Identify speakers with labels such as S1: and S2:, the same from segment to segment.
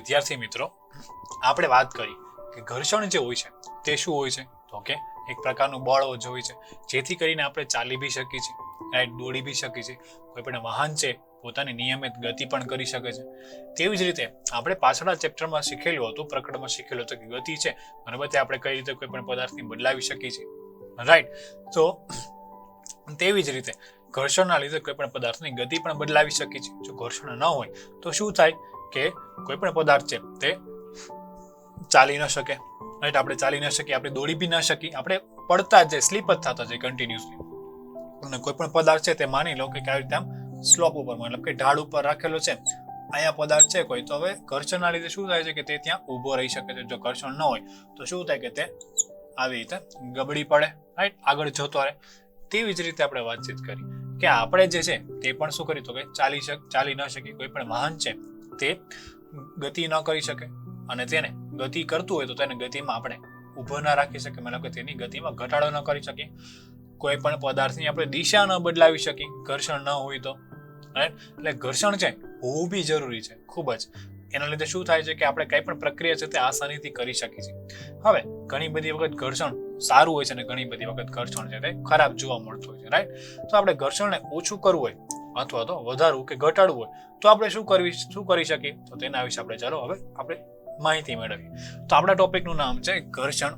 S1: વિદ્યાર્થી મિત્રો, આપણે વાત કરી કે ઘર્ષણ જે હોય છે તે શું હોય છે? તો કે એક પ્રકારનું બળ જ હોય છે, જેથી કરીને આપણે ચાલી બી શકીએ છીએ, રાઈટ, દોડી બી શકીએ છીએ. કોઈ પણ વાહન છે પોતાની નિયમિત ગતિ પણ કરી શકે છે. તેવી જ રીતે આપણે પાછળના ચેપ્ટરમાં શીખેલું હતું, પ્રકરણમાં શીખેલું હતું કે ગતિ છે બરાબર, તે આપણે કઈ રીતે કોઈ પણ પદાર્થને બદલાવી શકીએ છીએ, રાઈટ. તો તેવી જ રીતે ઘર્ષણના લીધે કોઈ પણ પદાર્થની ગતિ પણ બદલાવી શકીએ છીએ. જો ઘર્ષણ ન હોય તો શું થાય કે કોઈ પણ પદાર્થ છે તે ચાલી ન શકે, રાઈટ. આપણે ચાલી ન શકીએ, આપણે દોડી બી ન શકીએ, આપણે પડતા જ સ્લીપ જ થતા જાય કન્ટિન્યુઅસલી. અને કોઈ પણ પદાર્થ છે તે માની લો કે આવી રીતે આમ સ્લોપ ઉપર, મતલબ કે ઢાળ ઉપર રાખેલો છે, અહીંયા પદાર્થ છે કોઈ, તો હવે ઘર્ષણના લીધે શું થાય છે કે તે ત્યાં ઊભો રહી શકે છે. જો ઘર્ષણ ન હોય તો શું થાય કે તે આવી રીતે ગબડી પડે, રાઈટ, આગળ જતો રહે. તેવી જ રીતે આપણે વાતચીત કરી કે આપણે જે છે તે પણ શું કર્યું તો કે ચાલી ન શકીએ. કોઈ પણ વાહન છે તે ગતિ ન કરી શકે, અને તેને ગતિ કરતું હોય તો તેને ગતિમાં આપણે ઊભો ના રાખી શકીએ, મતલબ કે તેની ગતિમાં ઘટાડો ન કરી શકીએ. કોઈ પણ પદાર્થની આપણે દિશા ન બદલાવી શકીએ ઘર્ષણ ન હોય તો, રાઈટ. એટલે ઘર્ષણ છે હોવું બી જરૂરી છે ખૂબ જ. એના લીધે શું થાય છે કે આપણે કઈ પણ પ્રક્રિયા છે તે આસાનીથી કરી શકીએ છીએ. હવે ઘણી બધી વખત ઘર્ષણ સારું હોય છે અને ઘણી બધી વખત ઘર્ષણ છે તે ખરાબ જોવા મળતું હોય છે, રાઈટ. તો આપણે ઘર્ષણને ઓછું કરવું હોય અથવા તો વધારવું કે ઘટાડવું હોય તો આપણે શું કરી શકીએ? તો તેના વિશે આપણે ચાલો હવે આપણે માહિતી મેળવીએ. તો આપણા ટોપિકનું નામ છે ઘર્ષણ.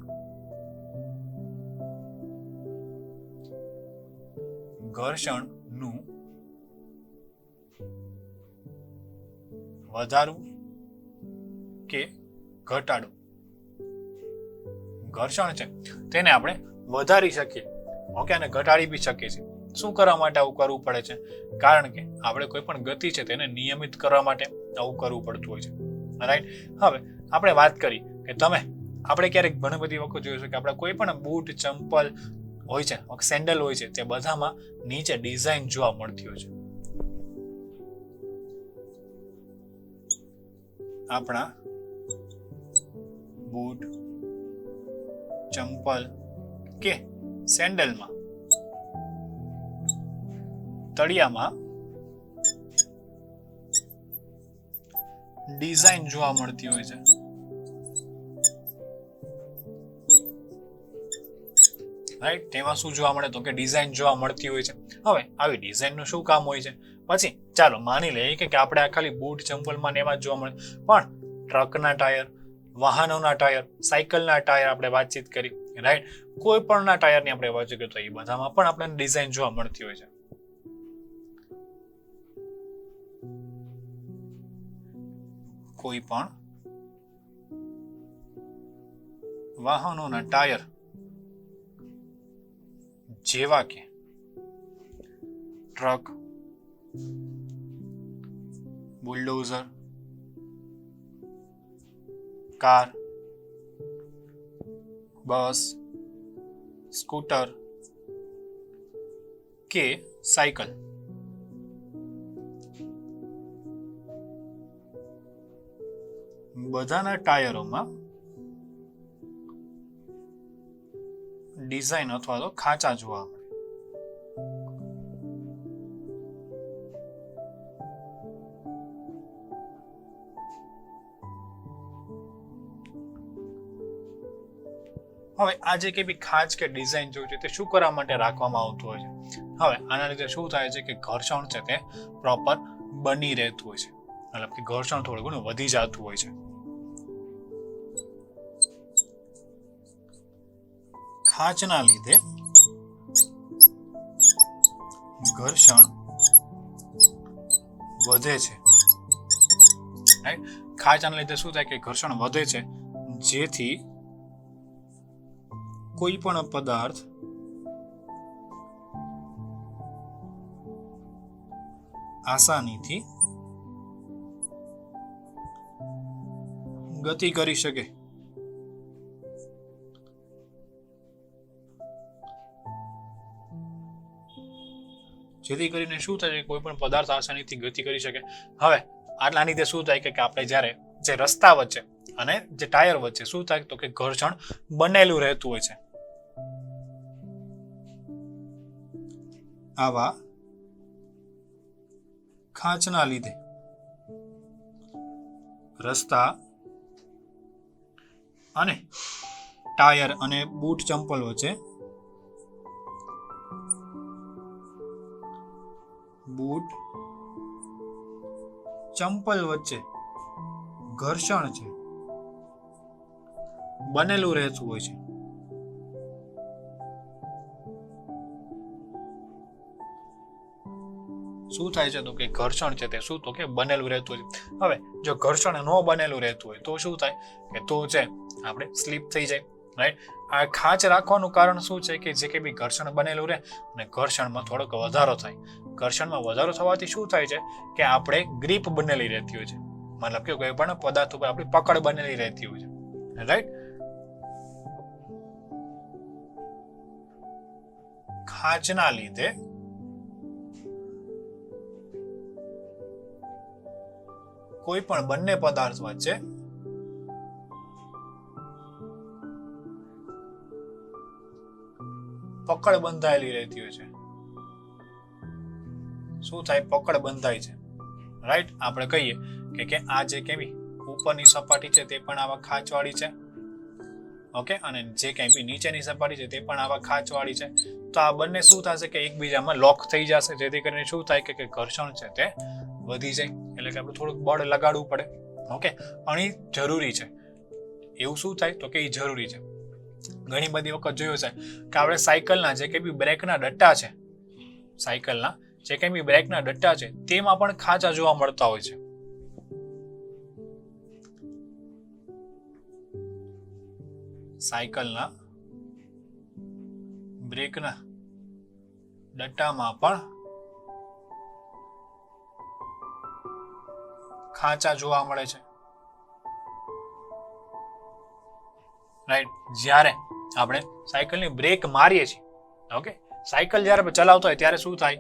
S1: ઘર્ષણનું વધારવું કે ઘટાડવું. ઘર્ષણ છે તેને આપણે વધારી શકીએ, ઓકે, અને ઘટાડી બી શકીએ છીએ. શું કરવા માટે આવું કરવું પડે છે? કારણ કે આપણે કોઈ પણ ગતિ છે તેને નિયમિત કરવા માટે આવું કરવું પડતું હોય છે, રાઈટ. હવે આપણે વાત કરી કે આપણે ક્યારેક ઘણી બધી વખત જોયું છે કે આપણે કોઈ પણ બૂટ, ચંપલ હોય છે, સેન્ડલ હોય છે, તે બધામાં નીચે ડિઝાઇન જોવા મળતી હોય છે. આપણા બૂટ, ચંપલ કે સેન્ડલમાં તળિયામાં ડિઝાઇન જોવા મળતી હોય છે, રાઈટ. તેમાં શું જોવા મળે તો કે ડિઝાઇન જોવા મળતી હોય છે. હવે આવી ડિઝાઇનનું શું કામ હોય છે? પછી ચાલો માની લઈએ કે આપણે આ ખાલી બૂટ, ચંપલમાં ને એમાં જોવા મળે, પણ ટ્રકના ટાયર, વાહનોના ટાયર, સાયકલના ટાયર આપણે વાતચીત કરી, રાઈટ. કોઈ પણના ટાયરની આપણે વાત કરીએ તો એ બધામાં પણ આપણને ડિઝાઇન જોવા મળતી હોય છે. કોઈ પણ વાહનોના ટાયર જેવા કે ટ્રક, બુલડોઝર, કાર, બસ, સ્કૂટર કે સાયકલ, બધાના ટાયરોમાં ડિઝાઇન અથવા તો ખાંચા જોવા મળે. હવે આ જે કે બી ખાંચ કે ડિઝાઇન જોયું છે તે શું કરવા માટે રાખવામાં આવતું હોય છે? હવે આના લીધે શું થાય છે કે ઘર્ષણ છે તે પ્રોપર બની રહેતું હોય છે, મતલબ કે ઘર્ષણ થોડું ઘણું વધી જતું હોય છે. ખાંચના લીધે ઘર્ષણ વધે છે, રાઈટ. ખાંચના લીધે શું થાય કે ઘર્ષણ વધે છે, જેથી કોઈ પણ પદાર્થ આસાનીથી ગતિ કરી શકે. જેથી કરીને શું થાય, કોઈ પણ પદાર્થ આસાનીથી ગતિ કરી શકે. હવે આટલા લીધે શું થાય કે આપણે જ્યારે જે રસ્તા વચ્ચે અને જે ટાયર વચ્ચે શું થાય તો કે ઘર્ષણ બનેલું રહેતું હોય છે. આવા ખાંચના લીધે રસ્તા અને ટાયર અને બૂટ ચંપલ વચ્ચે ઘર્ષણ છે બનેલું રહેતું હોય છે. શું થાય છે તો કે ઘર્ષણ છે તે શું તો કે બનેલું રહેતું હોય છે. હવે જો ઘર્ષણ ન બનેલું રહેતું હોય તો શું થાય કે તો છે આપણે સ્લીપ થઈ જાય, રાઈટ. આ ખાંચ રાખવાનું કારણ શું છે કે જે કે બી ઘર્ષણ બનેલું રહે અને ઘર્ષણમાં થોડોક વધારો થાય. ઘર્ષણમાં વધારો થવાથી શું થાય છે કે આપણે ગ્રીપ બનેલી રહેતી હોય છે, મતલબ કે કોઈ પણ પદાર્થ ઉપર આપણી પકડ બનેલી રહેતી હોય છે, રાઈટ. ખાંચના લીધે કોઈ પણ બંને પદાર્થ વચ્ચે પકડ બંધાયેલી રહેતી હોય છે. શું થાય? પકડ બંધાય છે, રાઈટ. આપણે કહીએ કે આ જે કેવી ઉપરની સપાટી છે તે પણ આવા ખાંચવાળી છે, ઓકે, અને જે કંઈ બી નીચેની સપાટી છે તે પણ આવા ખાંચવાળી છે. તો આ બંને શું થશે કે એકબીજામાં લોક થઈ જશે, જેથી કરીને શું થાય કે ઘર્ષણ છે તે વધી જાય. એટલે કે આપણે થોડુંક બળ લગાડવું પડે, ઓકે. પણ એ જરૂરી છે. એવું શું થાય તો કે એ જરૂરી છે. ઘણી બધી વખત જોયું છે કે આપણે સાયકલના જે કંઈ બી બ્રેકના ડટ્ટા છે, સાયકલના જે કંઈ બી બ્રેકના ડટ્ટા છે તેમાં પણ ખાંચા જોવા મળતા હોય છે. સાયકલના બ્રેકના ડટ્ટામાં પણ ખાંચા જોવા મળે છે, રાઈટ. જ્યારે આપણે સાયકલની બ્રેક મારીએ છીએ, ઓકે, સાયકલ જ્યારે ચલાવતો હોય ત્યારે શું થાય?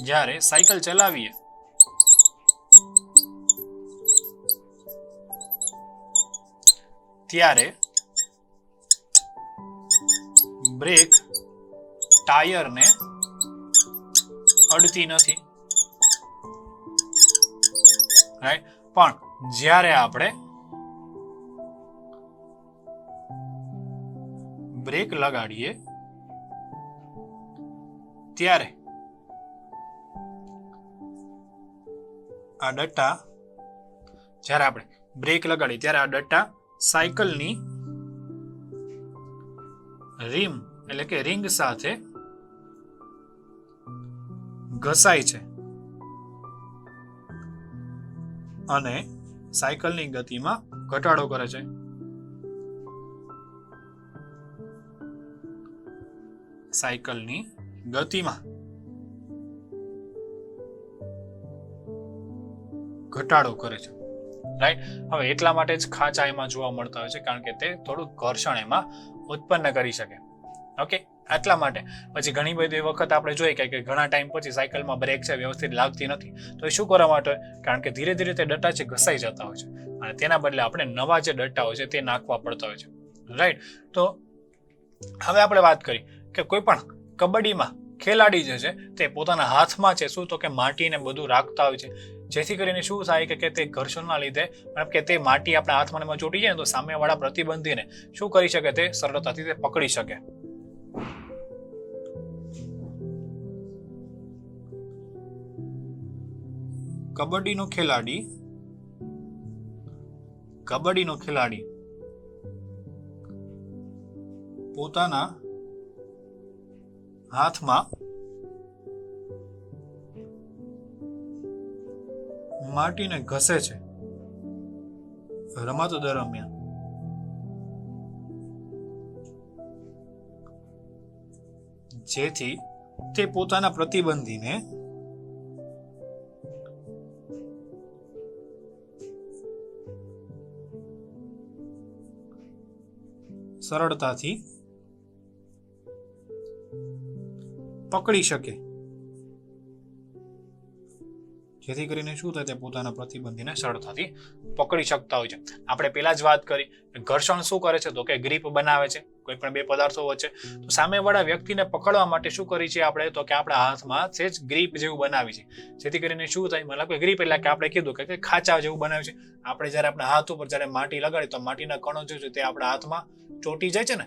S1: જ્યારે સાયકલ ચલાવીએ ત્યારે બ્રેક ટાયરને અડતી નથી, રાઈટ. પણ જ્યારે આપણે બ્રેક લગાડીએ ત્યારે આ ડટ્ટા, જ્યારે આપણે બ્રેક લગાડીએ ત્યારે આ ડટ્ટા સાયકલની રીમ એટલે કે રિંગ સાથે ઘસાય છે અને સાયકલની ગતિમાં ઘટાડો કરે છે. સાયકલની ગતિમાં ઘટાડો કરે છે, રાઈટ. હવે એટલા માટે જ ખાંચા એમાં જોવા મળતા હોય છે, કારણ કે તે થોડું ઘર્ષણ એમાં ઉત્પન્ન કરી શકે, ઓકે. એટલા માટે પછી ઘણી બધી વખત આપણે જોઈએ કે ઘણા ટાઈમ પછી સાયકલમાં બ્રેક છે વ્યવસ્થિત લાગતી નથી, તો એ શું કરવા માટે? કારણ કે ધીરે ધીરે તે ડટ્ટા છે ઘસાઈ જતા હોય છે અને તેના બદલે આપણે નવા જે ડટ્ટા હોય છે તે નાખવા પડતા હોય છે, રાઈટ. તો હવે આપણે વાત કરી કે કોઈ પણ કબડ્ડીમાં ખેલાડી જે છે તે પોતાના હાથમાં છે શું તો કે માટીને બધું રાખતા હોય છે, જેથી કરીને શું થાય કે તે ઘર્ષણના લીધે મતલબ કે તે માટી આપણા હાથમાં ચોંટી જાય ને તો સામેવાળા પ્રતિબંધીને શું કરી શકે? તે સરળતાથી તે પકડી શકે. કબડ્ડીનો ખેલાડી પોતાના હાથમાં માટીને ઘસે છે રમત દરમિયાન, જેથી તે પોતાના પ્રતિબંધીને સરળતાથી પકડી શકે, જેથી કરીને શું થાય, તે પોતાના પ્રતિબંધીને સરળતાથી પકડી શકતા હોય છે. આપણે પહેલા જ વાત કરી કે ઘર્ષણ શું કરે છે, તો કે ગ્રીપ બનાવે છે કોઈ પણ બે પદાર્થો વચ્ચે. તો સામેવાળા વ્યક્તિને પકડવા માટે શું કરી છે આપણે, તો કે આપણા હાથમાં છે જ ગ્રીપ જેવું બનાવી છે. જેથી કરીને શું થાય, મતલબ કે ગ્રીપ એટલે કે આપણે કીધું કે ખાંચા જેવું બનાવ્યું છે. આપણે જ્યારે આપણા હાથ ઉપર જ્યારે માટી લગાડી તો માટીના કણો જે છે તે આપણા હાથમાં ચોંટી જાય છે ને,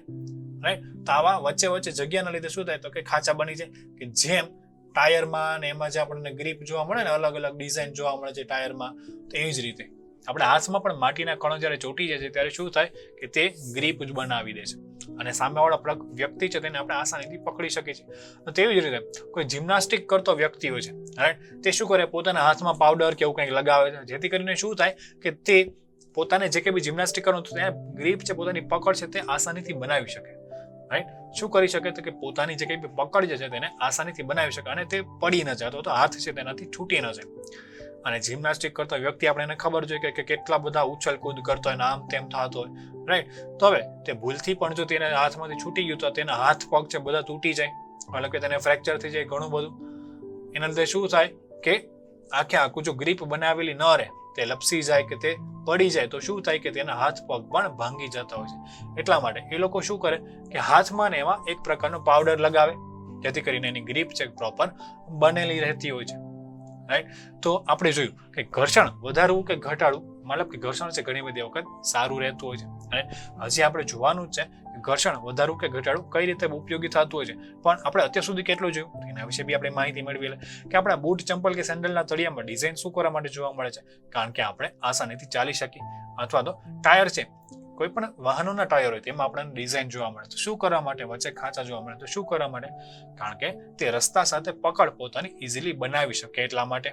S1: રાઈટ. તો આવા વચ્ચે વચ્ચે જગ્યાના લીધે શું થાય, તો કે ખાંચા બની જાય. કે જેમ ટાયરમાં ને એમાં જે આપણને ગ્રીપ જોવા મળે ને, અલગ અલગ ડિઝાઇન જોવા મળે છે ટાયરમાં, તો એવી જ રીતે આપણા હાથમાં પણ માટીના કણો જ્યારે ચોંટી જાય છે ત્યારે શું થાય કે તે ગ્રીપ જ બનાવી દે છે અને સામેવાળા વ્યક્તિ છે તેને આપણે આસાનીથી પકડી શકીએ છીએ. તો તેવી જ રીતે કોઈ જિમ્નાસ્ટિક કરતો વ્યક્તિ હોય છે, રાઈટ, તે શું કરે, પોતાના હાથમાં પાવડર કે એવું કંઈક લગાવે છે. જેથી કરીને શું થાય કે તે પોતાને જે કંઈ બી જિમ્નાસ્ટિક કરવાનું ત્યાં ગ્રીપ છે, પોતાની પકડ છે તે આસાનીથી બનાવી શકે, રાઈટ. શું કરી શકે તો કે પોતાની જે કંઈ પકડ છે તેને આસાનીથી બનાવી શકે અને તે પડી ન જાય, તો હાથ છે તેનાથી છૂટી ન જાય. અને જિમ્નાસ્ટિક કરતો વ્યક્તિ આપણે એને ખબર જોઈએ કે કેટલા બધા ઉછળ કૂદ કરતો હોય, આમ તેમ થતો હોય, રાઈટ. તો હવે તે ભૂલથી પણ જો તેને હાથમાંથી છૂટી ગયું તો તેના હાથ પગ છે બધા તૂટી જાય, મતલબ કે તેને ફ્રેક્ચર થઈ જાય ઘણું બધું. એના લીધે શું થાય કે આખે આખું જો ગ્રીપ બનાવેલી ન રહે, તે લપસી જાય કે તે પડી જાય તો શું થાય કે તેના હાથ પગ પણ ભાંગી જતા હોય છે. એટલા માટે એ લોકો શું કરે કે હાથમાં ને એમાં એક પ્રકારનો પાવડર લગાવે, જેથી કરીને એની ગ્રીપ છે પ્રોપર બનેલી રહેતી હોય છે, રાઈટ. તો આપણે જોયું કે ઘર્ષણ વધારવું કે ઘટાડવું, મતલબ કે ઘર્ષણ છે ઘણી બધી વખત સારું રહેતું હોય છે. અને હજી આપણે જોવાનું જ છે કે ઘર્ષણ વધારવું કે ઘટાડવું કઈ રીતે ઉપયોગી થતું હોય છે. પણ આપણે અત્યાર સુધી કેટલું જોયું એના વિશે બી આપણે માહિતી મેળવી લે કે આપણા બૂટ, ચંપલ કે સેન્ડલના તળિયામાં ડિઝાઇન શું કરવા માટે જોવા મળે છે, કારણ કે આપણે આસાનીથી ચાલી શકીએ. અથવા તો ટાયર છે, કોઈ પણ વાહનોના ટાયર હોય તેમાં આપણને ડિઝાઇન જોવા મળે તો શું કરવા માટે, વચ્ચે ખાંચા જોવા મળે તો શું કરવા માટે, કારણ કે તે રસ્તા સાથે પકડ પોતાની ઇઝીલી બનાવી શકે એટલા માટે,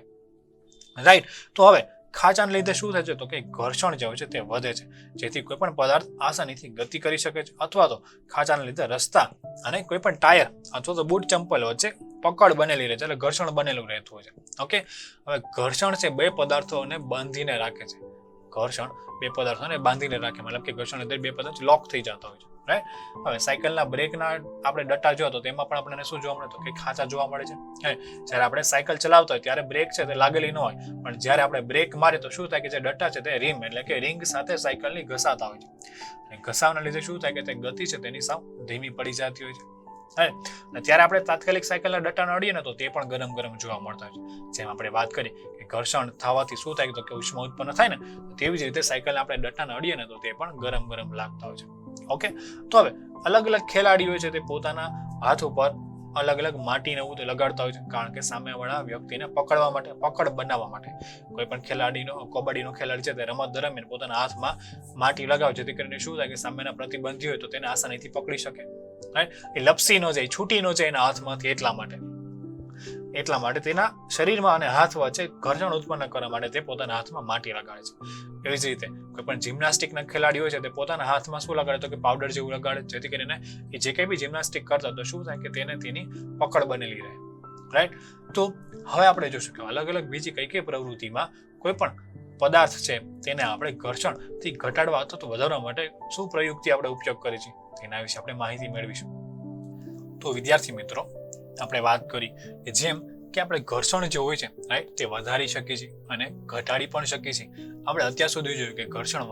S1: રાઈટ. તો હવે ખાંચાને લીધે શું થાય છે, તો કે ઘર્ષણ જે હોય છે તે વધે છે. જેથી કોઈ પણ પદાર્થ આસાનીથી ગતિ કરી શકે છે, અથવા તો ખાંચાને લીધે રસ્તા અને કોઈ પણ ટાયર અથવા તો બૂટ, ચંપલ વચ્ચે પકડ બનેલી રહે છે, એટલે ઘર્ષણ બનેલું રહેતું હોય છે. ઓકે, હવે ઘર્ષણ છે બે પદાર્થોને બાંધીને રાખે છે. ઘર્ષણ બે પદાર્થોને બાંધીને રાખે, મતલબ કે ઘર્ષણ લીધે બે પદાર્થ લોક થઈ જતા હોય છે, રાઈટ. હવે સાયકલના બ્રેકના આપણે ડટ્ટા જોયો તો તેમાં પણ આપણને શું જોવા મળે, તો કે ખાંચા જોવા મળે છે. જ્યારે આપણે સાયકલ ચલાવતા હોય ત્યારે બ્રેક છે તે લાગેલી ન હોય, પણ જ્યારે આપણે બ્રેક મારીએ તો શું થાય કે જે ડટ્ટા છે તે રીમ એટલે કે રિંગ સાથે સાયકલની ઘસાતા હોય છે. અને ઘસાવાના લીધે શું થાય કે તે ગતિ છે તેની સાવ ધીમી પડી જતી હોય છે. અને ત્યારે આપણે તાત્કાલિક સાયકલના ડટ્ટાને અડીએ ને તો તે પણ ગરમ ગરમ જોવા મળતા હોય છે. જેમ આપણે વાત કરી કે ઘર્ષણ થવાથી શું થાય તો કે ઉષ્મા ઉત્પન્ન થાય ને, તેવી જ રીતે સાયકલને આપણે ડટ્ટાને અડીએ ને તો તે પણ ગરમ ગરમ લાગતા હોય છે. ઓકે, તો હવે અલગ અલગ ખેલાડીઓ છે તે પોતાના હાથ ઉપર અલગ અલગ માટીને એવું તે લગાડતા હોય છે, કારણ કે સામેવાળા વ્યક્તિને પકડવા માટે, પકડ બનાવવા માટે. કોઈ પણ ખેલાડીનો, કબડ્ડીનો ખેલાડી છે તે રમત દરમિયાન પોતાના હાથમાં માટી લગાવે, જેથી કરીને શું થાય કે સામેના પ્રતિબંધી હોય તો તેને આસાનીથી પકડી શકે, રાઈટ. એ લપસી ન જાય, છૂટી ન જાય એના હાથમાંથી. એટલા માટે તેના શરીરમાં અને હાથ વચ્ચે ઘર્ષણ ઉત્પન્ન કરવા માટે તે પોતાના હાથમાં માટી લગાડે છે. એવી જ રીતે કોઈ પણ જિમ્નાસ્ટિકના ખેલાડી હોય છે તે પોતાના હાથમાં શું લગાડે, તો કે પાવડર જેવું લગાડે, જેથી કરીને એ જે કંઈ બી જિમ્નાસ્ટિક કરતા તો શું થાય કે તેને તેની પકડ બનેલી રહે, રાઈટ. તો હવે આપણે જોશું કે અલગ અલગ બીજી કઈ કઈ પ્રવૃત્તિમાં કોઈ પણ પદાર્થ છે તેને આપણે ઘર્ષણથી ઘટાડવા અથવા તો વધારવા માટે શું પ્રયુક્તિ આપણે ઉપયોગ કરીએ છીએ તેના વિશે આપણે માહિતી મેળવીશું. તો વિદ્યાર્થી મિત્રો, આપણે વાત કરી કે જેમ કે આપણે ઘર્ષણ જે હોય છે, રાઈટ, તે વધારી શકીએ છીએ અને ઘટાડી પણ શકીએ છીએ. આપણે અત્યાર સુધી જોયું કે ઘર્ષણ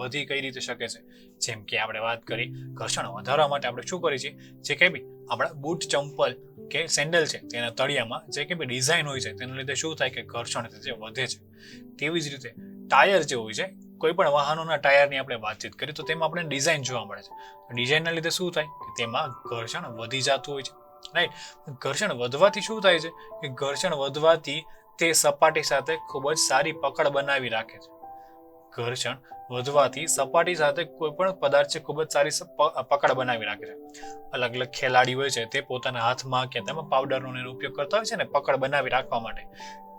S1: વધી કઈ રીતે શકે છે. જેમ કે આપણે વાત કરી ઘર્ષણ વધારવા માટે આપણે શું કરીએ છીએ, જે કંઈ બી આપણા બૂટ, ચંપલ કે સેન્ડલ છે તેના તળિયામાં જે કંઈ બી ડિઝાઇન હોય છે તેના લીધે શું થાય કે ઘર્ષણ જે વધે છે. તેવી જ રીતે ટાયર જે હોય છે, કોઈ પણ વાહનોના ટાયરની આપણે વાતચીત કરીએ તો તેમાં આપણે ડિઝાઇન જોવા મળે છે. ડિઝાઇનના લીધે શું થાય કે તેમાં ઘર્ષણ વધી જતું હોય છે, રાઈટ. ઘર્ષણ વધવાથી શું થાય છે કે ઘર્ષણ વધવાથી તે સપાટી સાથે ખૂબ જ સારી પકડ બનાવી રાખે છે. ઘર્ષણ વધવાથી સપાટી સાથે કોઈ પણ પદાર્થ છે ખૂબ જ સારી પકડ બનાવી રાખે છે. અલગ અલગ ખેલાડી હોય છે તે પોતાના હાથમાં કે તેમાં પાવડરનો ઉપયોગ કરતા હોય છે ને પકડ બનાવી રાખવા માટે.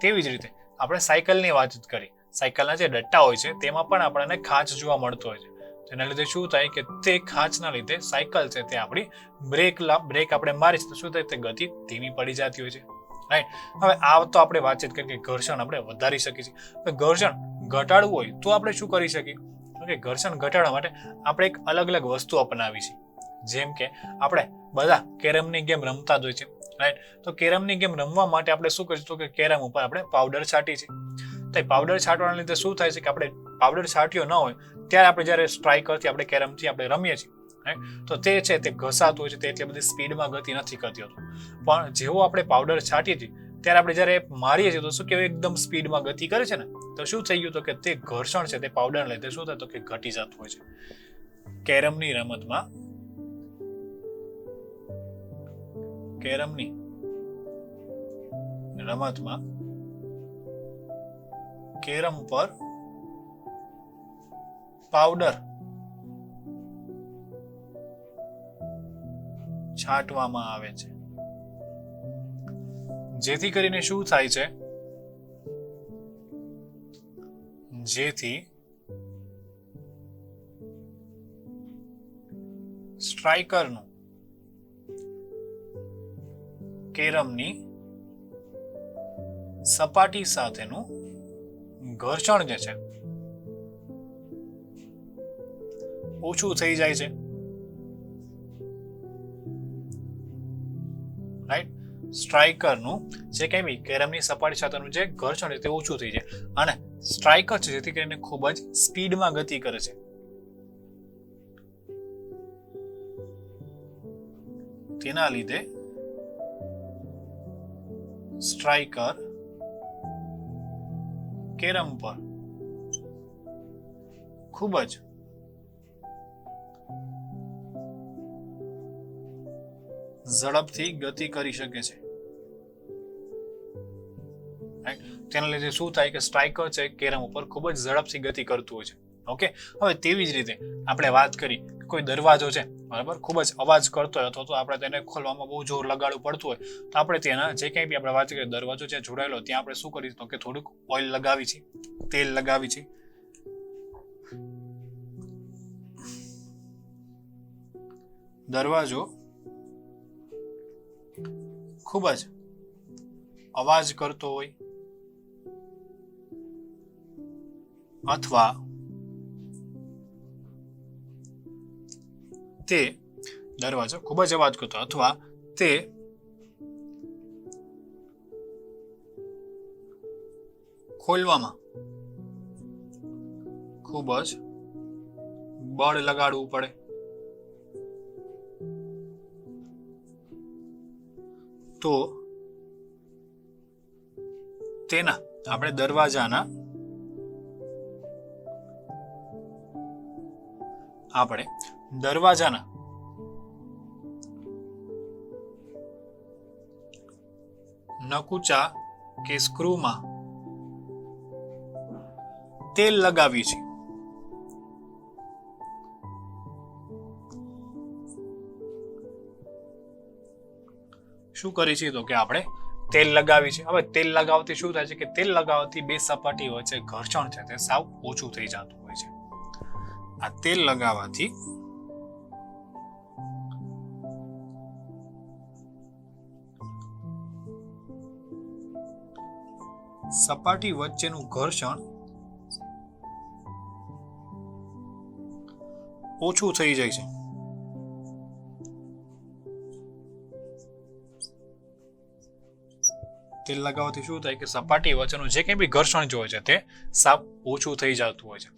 S1: તેવી જ રીતે આપણે સાયકલની વાતચીત કરી, સાયકલના જે ડટ્ટા હોય છે તેમાં પણ આપણને ખાંચ જોવા મળતો હોય છે. તેના લીધે શું થાય કે તે ખાંચના લીધે સાયકલ છે તે આપણી બ્રેક આપણે મારીશું તો શું થાય, તે ગતિ ધીમી પડી જતી હોય છે, રાઈટ. હવે આ તો આપણે વાતચીત કરી કે ઘર્ષણ આપણે વધારી શકીએ છીએ. ઘર્ષણ ઘટાડવું હોય તો આપણે શું કરી શકીએ, કે ઘર્ષણ ઘટાડવા માટે આપણે એક અલગ અલગ વસ્તુ અપનાવી છે. જેમ કે આપણે બધા કેરમની ગેમ રમતા જ હોય છે, રાઈટ. તો કેરમની ગેમ રમવા માટે આપણે શું કરીશું તો કે કેરમ ઉપર આપણે પાવડર છાંટી છે. તો એ પાવડર છાંટવાના લીધે શું થાય છે કે આપણે પાવડર છાંટ્યો ન હોય ત્યારે આપણે જ્યારે સ્ટ્રાઇકરથી આપણે કેરમથી આપણે રમીએ છીએ, રાઈટ. તો તે છે તે ઘસાતું હોય છે, તે એટલી બધી સ્પીડમાં ગતિ નથી કરતી હોતું. પણ જેવો આપણે પાવડર છાંટીએ છીએ ત્યારે આપણે જ્યારે મારીએ છીએ તો શું કહેવાય એકદમ સ્પીડમાં ગતિ કરે છે ને, તો શું થઈ ગયું તો કે તે ઘર્ષણ છે તે પાવડરને લીધે શું થાય તો કે ઘટી જતું હોય છે. કેરમની રમતમાં કેરમ પર પાવડર છાંટવામાં આવે છે, જેથી કરીને શું થાય છે, જેથી સ્ટ્રાઇકરનું કેરમની સપાટી સાથેનું ઘર્ષણ જે છે ઓછું થઈ જાય છે, રાઈટ. સ્ટ્રાઇકરનું જે કઈ બી કેરમની સપાટી સાથેનું જે ઘર્ષણ છે તે ઓછું થઈ જાય અને સ્ટ્રાઇકર છે જેથી કરીને ખૂબ જ સ્પીડમાં ગતિ કરે છે. તેના લીધે સ્ટ્રાઇકર કેરમ પર ખૂબ જ ઝડપથી ગતિ કરી શકે છે. તેના લીધે શું થાય કે સ્ટ્રાઇકર છે કેરમ ઉપર ખૂબ જ ઝડપથી ગતિ કરતું હોય છે. ઓકે. હવે તેવી જ રીતે આપણે વાત કરી કોઈ દરવાજો છે બરાબર ખૂબ જ અવાજ કરતો હોય અથવા તો આપણે તેને ખોલવામાં બહુ જોર લગાડવું પડતું હોય તો આપણે તેના જે કંઈ બી આપણે વાત કરીએ દરવાજો જ્યાં જોડાયેલો ત્યાં આપણે શું કરીશું તો કે થોડુંક ઓઇલ લગાવી છે, તેલ લગાવી છે. દરવાજો ખૂબ જ અવાજ કરતો હોય અથવા તે દરવાજો ખૂબ જ અવાજ કરતો અથવા તે ખોલવામાં ખૂબ જ બળ લગાડવું પડે તો તેના આપણે દરવાજાના નકુચા કે સ્ક્રૂમાં તેલ લગાવી છે. શું કરી છે તો કે આપણે તેલ લગાવી છે. હવે તેલ લગાવવાથી શું થાય છે કે તેલ લગાવવાથી બે સપાટી વચ્ચે ઘર્ષણ છે તે સાવ ઓછું થઈ જતું હોય છે. આ તેલ લગાવવાથી સપાટી વચ્ચેનું ઘર્ષણ ઓછું થઈ જાય છે. તેલ લગાવવાથી શું થાય કે સપાટી વચ્ચેનું જે કંઈ બી ઘર્ષણ જે હોય છે તે સાવ ઓછું થઈ જતું હોય છે.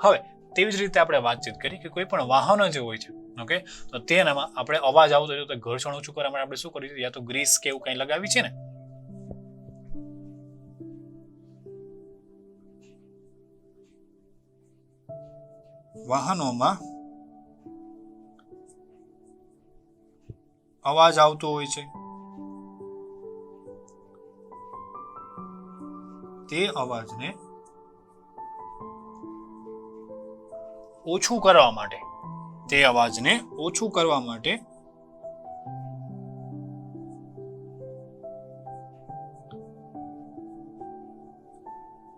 S1: હવે તેવી જ રીતે આપણે વાતચીત કરી કે કોઈ પણ વાહનો જે હોય છે ઓકે તો તેનામાં આપણે અવાજ આવતો હોય તો ઘર્ષણ ઓછું કરવા માટે આપણે શું કરીશું યા તો ગ્રીસ કે એવું કંઈ લગાવી છે ને વાહનોમાં અવાજ આવતો હોય છે તે અવાજને ઓછું કરવા માટે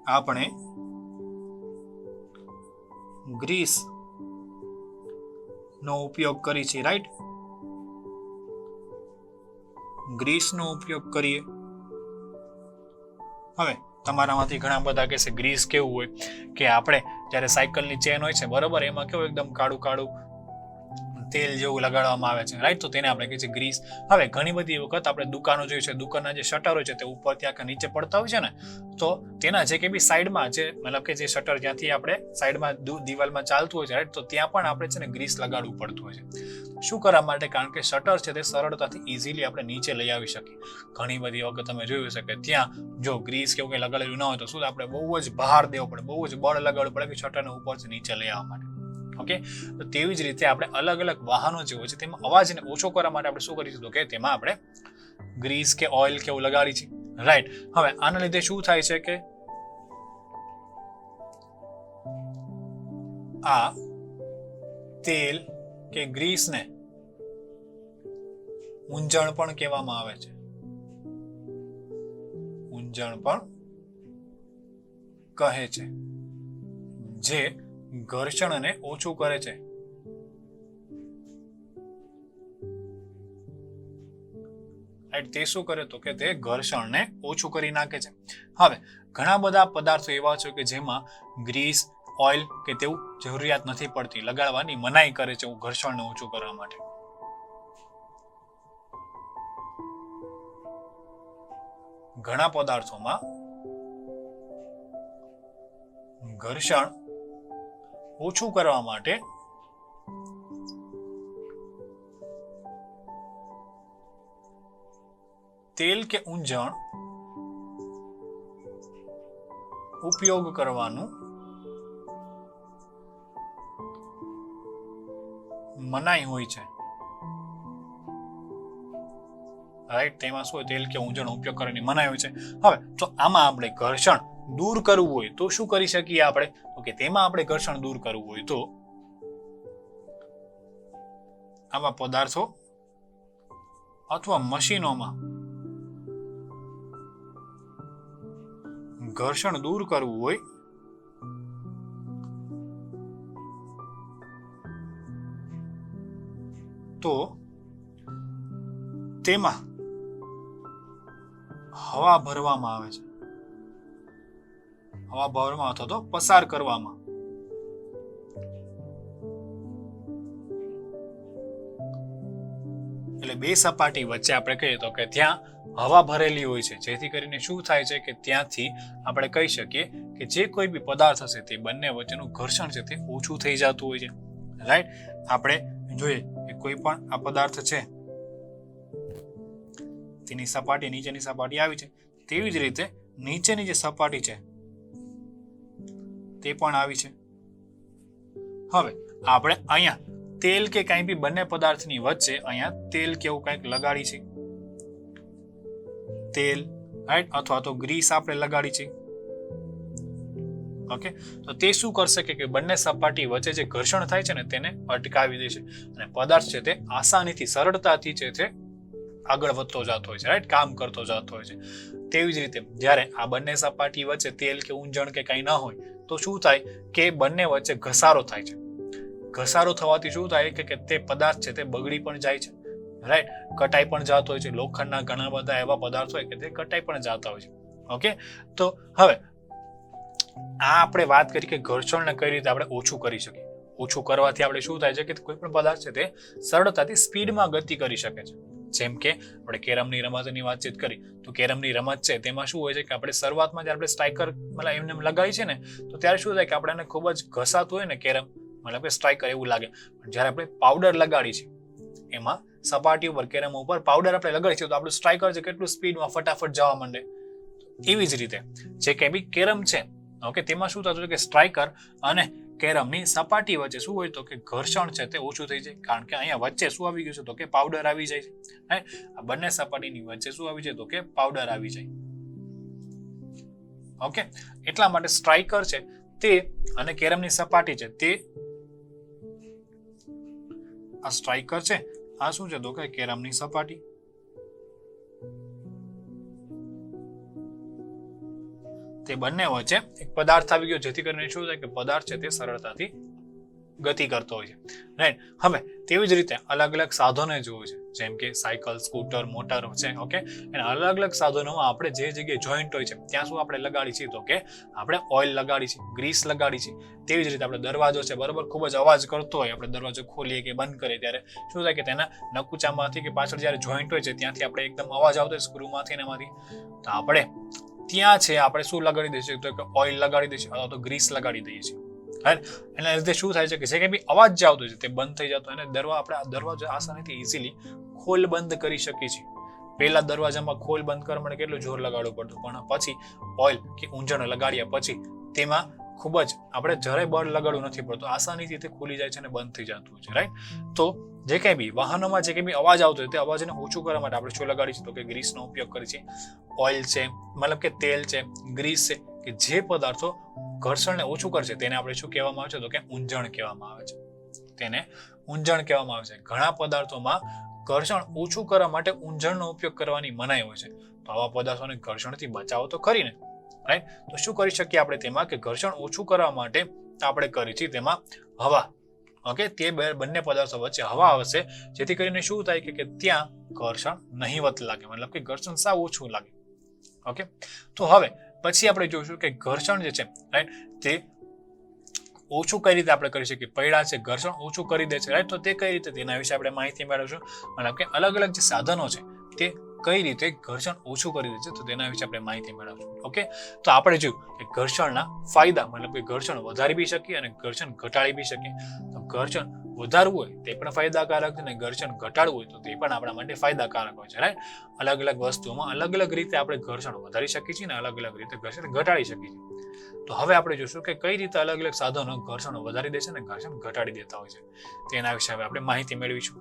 S1: આપણે ગ્રીસ નો ઉપયોગ કરી છે. રાઈટ, ગ્રીસ નો ઉપયોગ કરીએ. હવે તમારામાંથી ઘણા બધા કહેશે ગ્રીસ કેવું હોય કે આપણે જ્યારે સાયકલની ચેન હોય છે બરોબર એમાં કેવું એકદમ કાળું કાળું તેલ જેવું લગાડવામાં આવે છે, રાઈટ. તો તેને આપણે કહીએ છીએ ગ્રીસ. હવે ઘણી બધી વખત આપણે દુકાનો જોઈએ છે, દુકાનના જે શટર હોય છે તે ઉપર ત્યાં નીચે પડતા હોય છે ને, તો તેના જે કે બી સાઈડમાં જે મતલબ કે જે શટર જ્યાંથી આપણે સાઈડમાં દિવાલમાં ચાલતું હોય છે, રાઈટ, તો ત્યાં પણ આપણે છે ને ગ્રીસ લગાડવું પડતું હોય છે. શું કરવા માટે? કારણ કે શટર છે તે સરળતાથી ઇઝીલી આપણે નીચે લઈ આવી શકીએ. ઘણી બધી વખત તમે જોયું છે કે ત્યાં જો ગ્રીસ કે એવું કંઈ લગાડેલું ન હોય તો શું આપણે બહુ જ બહાર દેવો પડે, બહુ જ બળ લગાડવું પડે કે શટરને ઉપરથી નીચે લઈ આવવા માટે. ઓકે, તો તેવી જ રીતે આપણે અલગ અલગ વાહનો જે હોય છે તેમાં અવાજને ઓછો કરવા માટે આપણે શું કરીશું? તો કે તેમાં આપણે ગ્રીસ કે ઓઇલ કે એવું લગાડી છે, રાઈટ. હવે આના લીધે શું થાય છે કે આ તેલ કે ગ્રીસને ઊંજણ પણ કહેવામાં આવે છે. ઊંજણ પણ કહે છે, જે ઘર્ષણને ઓછું કરે છે. તે શું કરે? તો કે તે ઘર્ષણને ઓછું કરી નાખે છે. હવે ઘણા બધા પદાર્થો એવા છે કે જેમાં ગ્રીસ, ઓઇલ કે તેવું જરૂરિયાત નથી પડતી, લગાડવાની મનાઈ કરે છે ઘર્ષણને ઓછું કરવા માટે. ઘણા પદાર્થોમાં ઘર્ષણ ઓછું કરવા માટે તેલ કે ઊંજણ ઉપયોગ કરવાનું મનાઈ હોય છે, રાઈટ. તેમાં શું હોય? તેલ કે ઊંજણ ઉપયોગ કરવાની મનાઈ હોય છે. હવે તો આમાં આપણે ઘર્ષણ દૂર કરવું હોય તો શું કરી શકીએ આપણે? તો કે તેમાં આપણે ઘર્ષણ દૂર કરવું હોય તો આવા પદાર્થો અથવા મશીનોમાં ઘર્ષણ દૂર કરવું હોય તો તેમાં હવા ભરવામાં આવે છે. હવા ભરવામાં અથવા તો પસાર કરવામાં. એટલે બે સપાટી વચ્ચે આપણે કહીએ તો કે ત્યાં હવા ભરેલી હોય છે, જેથી કરીને શું થાય છે કે ત્યાંથી આપણે કહી શકીએ કે જે કોઈ બી પદાર્થ હશે તે બંને વચ્ચેનું ઘર્ષણ છે તે ઓછું થઈ જતું હોય છે, રાઈટ. આપણે જોઈએ કે કોઈ પણ આ પદાર્થ છે તેની સપાટી નીચેની સપાટી આવી છે, તેવી જ રીતે નીચેની જે સપાટી છે તે પણ આવી છે. હવે આપણે અહીંયા તેલ કે કંઈ બી બંને પદાર્થની વચ્ચે અહીંયા તેલ કેવું કંઈક લગાડી છે, તેલ, રાઈટ, અથવા તો ગ્રીસ આપણે લગાડી છે. ઓકે, તો તે શું કરશે કે બંને સપાટી વચ્ચે જે ઘર્ષણ થાય છે ને તેને અટકાવી દેશે અને પદાર્થ છે તે આસાનીથી સરળતાથી છે તે આગળ વધતો જતો હોય છે, રાઈટ, કામ કરતો જતો હોય છે. તેવી જ રીતે જ્યારે આ બંને સપાટી વચ્ચે તેલ કે ઊંજણ કે કંઈ ન હોય તો શું થાય કે બંને વચ્ચે ઘસારો થાય છે. ઘસારો થવાથી શું થાય કે તે પદાર્થ છે તે બગડી પણ જાય છે, રાઈટ, કટાઈ પણ જતો હોય છે. લોખંડના ઘણા બધા એવા પદાર્થો હોય કે તે કટાઈ પણ જતા હોય છે. ઓકે, તો હવે આ આપણે વાત કરી કે ઘર્ષણને કઈ રીતે આપણે ઓછું કરી શકીએ. ઓછું કરવાથી આપણે શું થાય છે કે કોઈ પણ પદાર્થ છે તે સરળતાથી સ્પીડમાં ગતિ કરી શકે છે. જેમ કે આપણે કેરમની રમતની વાતચીત કરી તો કેરમની રમત છે તેમાં શું હોય છે કે આપણે શરૂઆતમાં જ્યારે આપણે સ્ટ્રાઈકર મતલબ એમને લગાવી છે ને તો ત્યારે શું થાય કે આપણને ખૂબ જ ઘસાતું હોય ને કેરમ, મતલબ કે સ્ટ્રાઈકર એવું લાગે. પણ જ્યારે આપણે પાવડર લગાડી છે એમાં સપાટી ઉપર કેરમ ઉપર પાવડર આપણે લગાડી છે તો આપણું સ્ટ્રાઈકર છે કેટલું સ્પીડમાં ફટાફટ જવા માંડે. એવી જ રીતે જે કંઈ બી કેરમ છે, ઓકે, તેમાં શું થતું કે સ્ટ્રાઈકર અને કેરમની સપાટી વચ્ચે શું હોય તો કે ઘર્ષણ છે તે ઓછું થઈ જાય, કારણ કે અહીંયા વચ્ચે શું આવી ગયું છે તો કે પાવડર આવી જાય છે. આ બંને સપાટીની વચ્ચે શું આવી જાય તો કે પાવડર આવી જાય. ઓકે, એટલા માટે સ્ટ્રાઈકર છે તે અને કેરમની સપાટી છે તે આ સ્ટ્રાઈકર છે આ શું છે તો કે કેરમની સપાટી, તે બંને વચ્ચે એક પદાર્થ આવી ગયો જેથી કરીને શું થાય કે પદાર્થ છે તે સરળતાથી ગતિ કરતો હોય છે, રાઈટ. હવે તેવી જ રીતે અલગ અલગ સાધનો જે હોય છે જેમ કે સાયકલ, સ્કૂટર, મોટર છે. ઓકે, અને અલગ અલગ સાધનોમાં આપણે જે જગ્યાએ જોઈન્ટ હોય છે ત્યાં શું આપણે લગાડી છીએ, તો કે આપણે ઓઇલ લગાડી છે, ગ્રીસ લગાડી છે. તેવી જ રીતે આપણે દરવાજો છે, બરાબર, ખૂબ જ અવાજ કરતો હોય, આપણે દરવાજો ખોલીએ કે બંધ કરીએ ત્યારે શું થાય કે તેના નકુચામાંથી કે પાછળ જ્યારે જોઈન્ટ હોય છે ત્યાંથી આપણે એકદમ અવાજ આવતો હોય સ્ક્રૂમાંથી ને એમાંથી, તો આપણે ત્યાં છે આપણે શું લગાડી દઈશું, તો કે ઓઇલ લગાડી દઈશું અથવા તો ગ્રીસ લગાડી દઈએ છીએ. એના લીધે શું થાય છે કે જે કંઈ બી અવાજ જે આવતો છે તે બંધ થઈ જતો, અને આપણે આ દરવાજો આસાનીથી ઇઝીલી ખોલ બંધ કરી શકીએ છીએ. પહેલા દરવાજામાં ખોલ બંધ કરવા માટે કેટલું જોર લગાડવું પડતું, પણ પછી ઓઇલ કે ઊંજણ લગાડ્યા પછી તેમાં ખૂબ જ આપણે જરાય બળ લગાડવું નથી પડતું, આસાનીથી તે ખુલી જાય છે અને બંધ થઈ જતું હોય છે. રાઈટ, તો જે કંઈ બી વાહનોમાં જે કંઈ બી અવાજ આવતો હોય તે અવાજને ઓછું કરવા માટે આપણે શું લગાડીએ છીએ, તો કે ગ્રીસનો ઉપયોગ કરીએ છીએ. ઓઇલ છે, મતલબ કે તેલ છે, ગ્રીસ છે, કે જે પદાર્થો ઘર્ષણને ઓછું કરશે તેને આપણે શું કહેવામાં આવે છે, તો કે ઊંજણ કહેવામાં આવે છે. તેને ઊંજણ કહેવામાં આવે છે. ઘણા પદાર્થોમાં ઘર્ષણ ઓછું કરવા માટે ઊંજણનો ઉપયોગ કરવાની મનાઈ હોય છે. તો આવા પદાર્થોને ઘર્ષણથી બચાવો તો ખરી ને, રાઈટ. તો શું કરી શકીએ આપણે તેમાં, કે ઘર્ષણ ઓછું કરવા માટે આપણે કરી છીએ તેમાં હવા. ઓકે, તે બંને પદાર્થો વચ્ચે હવા આવશે, જેથી કરીને શું થાય કે ત્યાં ઘર્ષણ નહીવત લાગે, મતલબ કે ઘર્ષણ સાવ ઓછું લાગે. ઓકે, તો હવે પછી આપણે જોઈશું કે ઘર્ષણ જે છે, રાઈટ, તે ઓછું કઈ રીતે આપણે કરી શકીએ. પૈડા છે ઘર્ષણ ઓછું કરી દે છે, રાઈટ, તો તે કઈ રીતે, તેના વિશે આપણે માહિતી મેળવશું. મતલબ કે અલગ અલગ જે સાધનો છે તે કઈ રીતે ઘર્ષણ ઓછું કરી દે છે, તો તેના વિશે આપણે માહિતી મેળવશું. ઓકે, તો આપણે જોયું કે ઘર્ષણના ફાયદા, મતલબ કે ઘર્ષણ વધારી બી શકીએ અને ઘર્ષણ ઘટાડી બી શકીએ. તો ઘર્ષણ વધારવું હોય તે પણ ફાયદાકારક છે, અને ઘર્ષણ ઘટાડવું હોય તો તે પણ આપણા માટે ફાયદાકારક હોય છે. રાઈટ, અલગ અલગ વસ્તુઓમાં અલગ અલગ રીતે આપણે ઘર્ષણ વધારી શકીએ છીએ અને અલગ અલગ રીતે ઘર્ષણ ઘટાડી શકીએ છીએ. તો હવે આપણે જોઈશું કે કઈ રીતે અલગ અલગ સાધનો ઘર્ષણ વધારી દે છે અને ઘર્ષણ ઘટાડી દેતા હોય છે. તેના વિશે હવે આપણે માહિતી મેળવીશું.